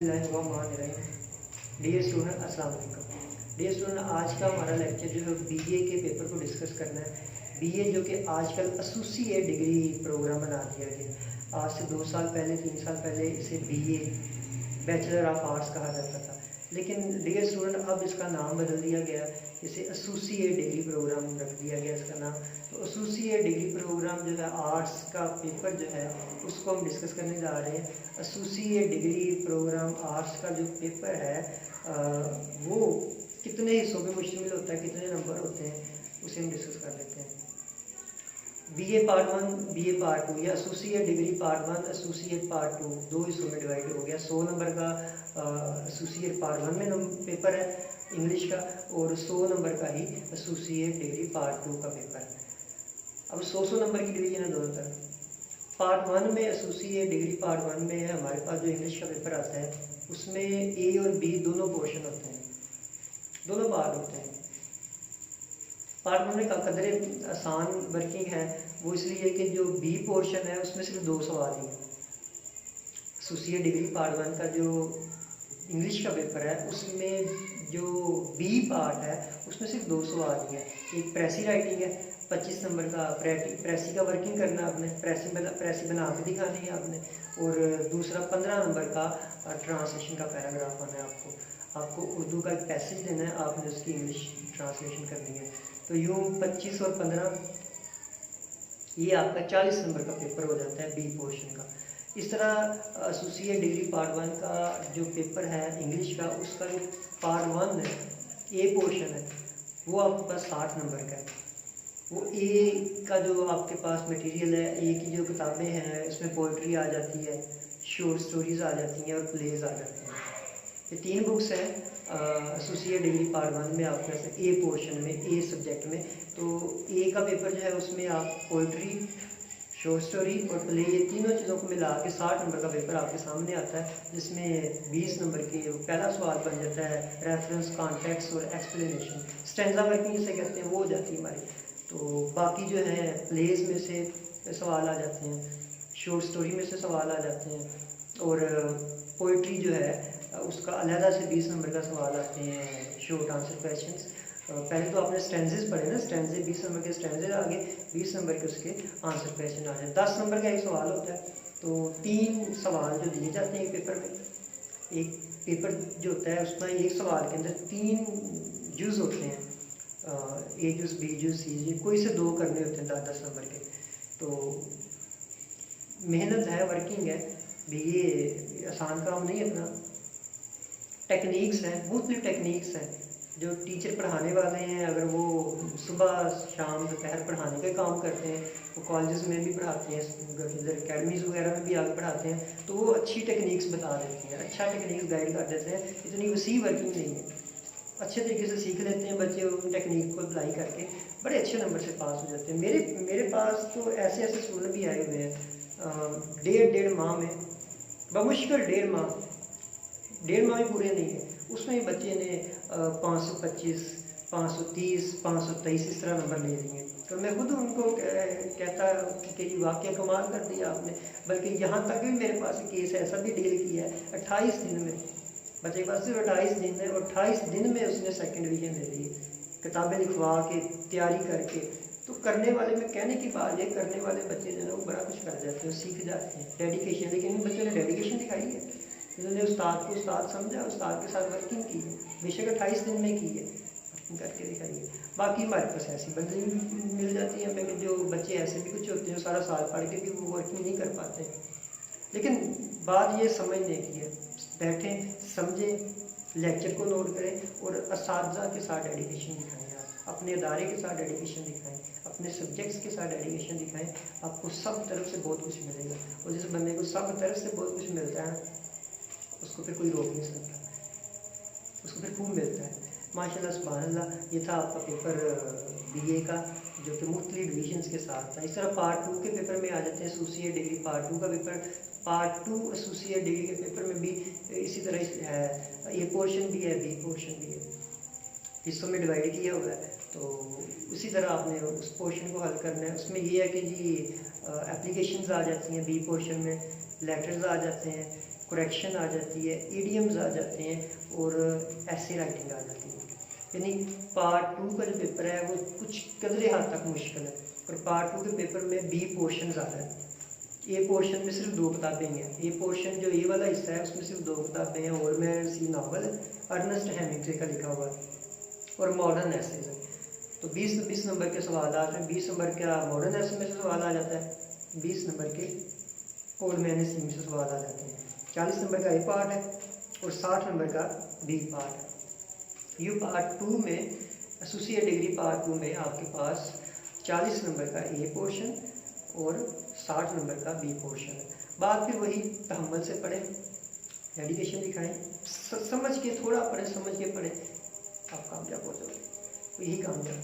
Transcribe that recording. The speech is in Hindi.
डियर स्टूडेंट अस्सलाम वालेकुम। डियर स्टूडेंट, आज का हमारा लेक्चर जो है बीए के पेपर को डिस्कस करना है। बीए जो कि आजकल एसोसिएट डिग्री प्रोग्राम बना दिया गया। आज से 2 साल पहले 3 साल पहले इसे बीए बैचलर ऑफ आर्ट्स कहा जाता था, लेकिन डियर स्टूडेंट अब इसका नाम बदल दिया गया, इसे एसोसिएट डिग्री प्रोग्राम रख दिया गया इसका नाम। तो एसोसिएट डिग्री प्रोग्राम जो है आर्ट्स का पेपर जो है उसको हम डिस्कस करने जा रहे हैं। एसोसिएट डिग्री प्रोग्राम आर्ट्स का जो पेपर है वो कितने हिस्सों में मुश्तमिल होता है, कितने नंबर होते हैं, उसे हम डिस्कस कर लेते हैं। बीए पार्ट 1, बीए पार्ट 2 या associate degree part 1, associate part 2 दो हिस्सों में डिवाइड हो गया। 100 नंबर का एसोसिएट पार्ट 1 में पेपर है इंग्लिश का, और 100 नंबर का ही एसोसिएट डिग्री पार्ट 2 का पेपर है। अब 100 नंबर की डिवीजन है दोनों तरफ। पार्ट 1 में एसोसिएट डिग्री पार्ट 1 में है हमारे पास जो इंग्लिश का पेपर आता है, उसमें ए और बी दोनों पोर्शन होते हैं, दोनों पार्ट होते हैं। पार्ट 1 में का कदरे आसान वर्किंग है वो इसलिए कि जो बी पोर्शन है उसमें सिर्फ 2 सवाल ही हैं। एसोसिएट डिग्री पार्ट 1 का जो इंग्लिश का पेपर है उसमें जो बी पार्ट है उसमें सिर्फ 2 सवाल ही हैं। एक प्रेसी राइटिंग है 25 नंबर का, प्रेसी का वर्किंग करना है आपने, प्रेसी बना के दिखानी है आपने, और दूसरा 15 नंबर का ट्रांसलेशन का पैराग्राफ आना है आपको उर्दू का एक पैसेज देना है, आपने उसकी इंग्लिश ट्रांसलेशन करनी है। तो यूँ 25 और 15 ये आपका 40 नंबर का पेपर हो जाता है बी पोर्शन का। इस तरह एसोसिएट डिग्री पार्ट 1 का जो पेपर है इंग्लिश का, उसका जो पार्ट 1 है ए पोर्शन है वो आपके पास 60 नंबर का है। वो ए का जो आपके पास मटेरियल है, ए की जो किताबें हैं उसमें पोइट्री आ जाती है, शॉर्ट स्टोरीज आ जाती हैं और प्लेज आ जाते हैं। ये 3 बुक्स हैं एसोसिएट डिग्री पार्ट 1 में आपके पास ए पोर्शन में, ए सब्जेक्ट में। तो ए का पेपर जो है उसमें आप पोइट्री, शॉर्ट स्टोरी और प्ले, ये तीनों चीज़ों को मिला के 60 नंबर का पेपर आपके सामने आता है, जिसमें 20 नंबर के पहला सवाल बन जाता है रेफरेंस, कॉन्टेक्स्ट और एक्सप्लेनेशन। स्टैंजा वर्किंग जिसे कहते हैं वो हो जाती है हमारी। तो बाकी जो है प्लेज में से सवाल आ जाते हैं, शॉर्ट स्टोरी में से सवाल आ जाते हैं, और पोइट्री जो है उसका अलहदा से 20 नंबर का सवाल आते हैं, शॉर्ट आंसर क्वेश्चंस। पहले तो आपने स्टैंजेस पढ़े ना, स्टैंजे 20 नंबर के स्टैंजे आगे 20 नंबर के उसके आंसर क्वेश्चन आ जाए। 10 नंबर का एक सवाल होता है। तो 3 सवाल जो दिए जाते हैं पेपर में, एक पेपर जो होता है उसमें एक सवाल के अंदर 3 जुज़ होते हैं, ए जुज़, बी जुज़, सी जुज़, कोई से 2 करने होते हैं 10-10 नंबर के। तो मेहनत है, वर्किंग है, भी ये आसान काम नहीं है। अपना टेक्निक्स हैं, मुख्तलिफ टेक्निक्स हैं जो टीचर पढ़ाने वाले हैं, अगर वो सुबह शाम दोपहर पढ़ाने का काम करते हैं, वो कॉलेजेस में भी पढ़ाते हैं, इधर अकेडमीज़ वगैरह में भी आगे पढ़ाते हैं, तो वो अच्छी टेक्निक्स बता देते हैं, अच्छा टेक्निक्स गाइड कर देते हैं। इतनी वसी वर्किंग नहीं है, अच्छे तरीके से सीख लेते हैं बच्चे, उन टेक्निक को अप्लाई करके बड़े अच्छे नंबर से पास हो जाते हैं। मेरे पास तो ऐसे स्टूडेंट भी आए हुए हैं 1.5 माह में, बमुश्किल 1.5 माह भी पूरे नहीं है, उसमें बच्चे ने 525, 530, 523 इस तरह नंबर ले लिए। तो मैं खुद उनको कहता कि ये वाकई कमाल कर दिया आपने। बल्कि यहाँ तक भी मेरे पास केस ऐसा भी डील किया है 28 दिन में, बच्चे के पास सिर्फ 28 दिन है और 28 दिन में उसने सेकंड डिवीजन ले ली, किताबें लिखवा के, तैयारी करके। तो करने वाले में कहने की बात है, करने वाले बच्चे जो है वो बड़ा कुछ कर जाते हैं, सीख जाते हैं, डेडिकेशन। लेकिन इन बच्चों ने डेडिकेशन दिखाई है, उन्होंने उस्ताद को उस्ताद समझा, उस्ताद के साथ वर्किंग की है, बेशक 28 दिन में की है, वर्किंग करके दिखाई है। बाकी हमारे पास ऐसी बंदे मिल जाती हैं हमें कि जो बच्चे ऐसे भी कुछ होते हैं सारा साल पढ़ के भी वो वर्किंग नहीं कर पाते। लेकिन बात ये समझने की है, बैठें, समझें, लेक्चर को नोट करें और असातिज़ा के साथ डेडिकेशन दिखाएं, आप अपने इदारे के साथ डेडिकेशन दिखाएं, अपने सब्जेक्ट्स के साथ डेडिकेशन दिखाएं, आपको सब तरफ से बहुत कुछ मिलेगा। और जिस बंदे को सब तरफ से बहुत कुछ मिलता है उसको फिर कोई रोक नहीं सकता, उसको फिर खूब मिलता है। माशाल्लाह सुभान अल्लाह। ये था आपका पेपर बीए का जो कि मुख्तलिफ डिवीजन्स के साथ था। इस तरह पार्ट 2 के पेपर में आ जाते हैं एसोसिएट डिग्री पार्ट 2 का पेपर। पार्ट 2 एसोसिएट डिग्री के पेपर में भी इसी तरह है, ए पोर्शन भी है, बी पोर्शन भी है, हिस्सों में डिवाइड किया हुआ है। तो उसी तरह आपने उस पोर्शन को हल करना है। उसमें ये है कि जी एप्लीकेशंस आ जाती हैं बी पोर्शन में, लेटर्स आ जाते हैं, करेक्शन आ जाती है, ईडियम्स आ जाते हैं और ऐसे राइटिंग आ जाती है। यानी पार्ट 2 का जो पेपर है वो कुछ कदरे हद तक मुश्किल है, और पार्ट 2 के पेपर में बी पोर्शन ज़्यादा है। ए पोर्शन में सिर्फ 2 किताबें हैं। ए पोर्शन जो ए वाला हिस्सा है उसमें सिर्फ 2 किताबें हैं, और मैं सी नावल अर्नेस्ट हेमिंग्वे का लिखा हुआ है और मॉडर्न एसेज है। तो 20 नंबर के सवाल आ रहे हैं। 20 नंबर का मॉडर्न एसे में से सवाल आ जाता है, 20 नंबर के ओल्ड मैन सी में से सवाल आ जाते हैं। 40 नंबर का ए पार्ट है और 60 नंबर का बी पार्ट है। यू पार्ट 2 में एसोसिएट डिग्री पार्ट 2 में आपके पास 40 नंबर का ए पोर्शन और 60 नंबर का बी पोर्शन है। बात फिर वही तहम्मुल से पढ़ें, डेडिकेशन दिखाएं, समझ के थोड़ा पढ़ें, समझ के पढ़ें, आप कामयाब हो जाओगे। यही कामयाब